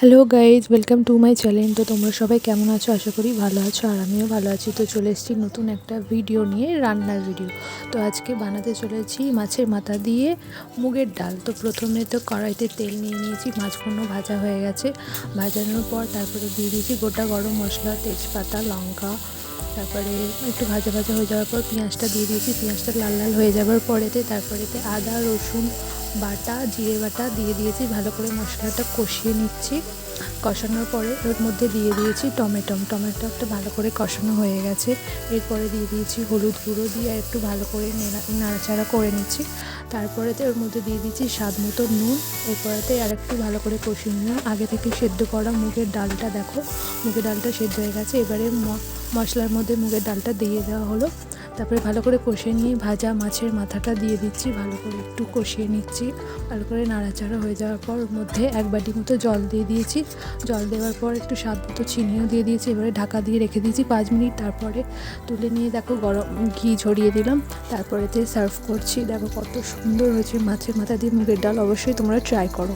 Hello guys, welcome to my channel. তো তোমরা সবাই কেমন আছো? আশা করি ভালো আছো, আর আমিও ভালো আছি। তো চলে এসেছি নতুন একটা ভিডিও নিয়ে, রান্নার ভিডিও। তো আজকে বানাতে চলেছি মাছের মাথা দিয়ে মুগের ডাল। তো প্রথমে তো কড়াইতে তেল নিয়ে নিয়েছি, মাছগুলো ভাজা হয়ে গেছে। ভাজানোর পর তারপরে দিয়ে দিয়েছি গোটা গরম মশলা, তেজপাতা, লঙ্কা। তারপরে একটু ভাজা ভাজা হয়ে যাওয়ার পর পেঁয়াজটা দিয়ে দিয়েছি। পেঁয়াজটা লাল লাল হয়ে যাওয়ার তারপরেতে আদা রসুন বাটা, জিরে বাটা দিয়ে দিয়েছি। ভালো করে মশলাটা কষিয়ে নিচ্ছি। কষানোর পরে ওর মধ্যে দিয়ে দিয়েছি টমেটোটা ভালো করে কষানো হয়ে গেছে। এরপরে দিয়ে দিয়েছি হলুদ গুঁড়ো, দিয়ে একটু ভালো করে নাড়াচাড়া করে নিচ্ছি। তারপরেতে ওর মধ্যে দিয়ে দিয়েছি স্বাদ মতো নুন। এরপরেতে আর একটু ভালো করে কষিয়ে নিলাম। আগে থেকে সেদ্ধ করা মুগের ডালটা, দেখো মুগের ডালটা সেদ্ধ হয়ে গেছে। এবারে মশলার মধ্যে মুগের ডালটা দিয়ে দেওয়া হলো। তারপরে ভালো করে কষিয়ে নিয়ে ভাজা মাছের মাথাটা দিয়ে দিচ্ছি। ভালো করে একটু কষিয়ে নিচ্ছি। ভালো করে নাড়াচাড়া হয়ে যাওয়ার পর ওর মধ্যে এক বাটি মতো জল দিয়ে দিয়েছি। জল দেওয়ার পর একটু স্বাদ মতো চিনিও দিয়ে দিয়েছি। এবারে ঢাকা দিয়ে রেখে দিয়েছি 5 মিনিট। তারপরে তুলে নিয়ে দেখো গরম ঘি ঝরিয়ে দিলাম। তারপরেতে সার্ভ করছি। দেখো কত সুন্দর হয়েছে মাছের মাথা দিয়ে মুগের ডাল। অবশ্যই তোমরা ট্রাই করো।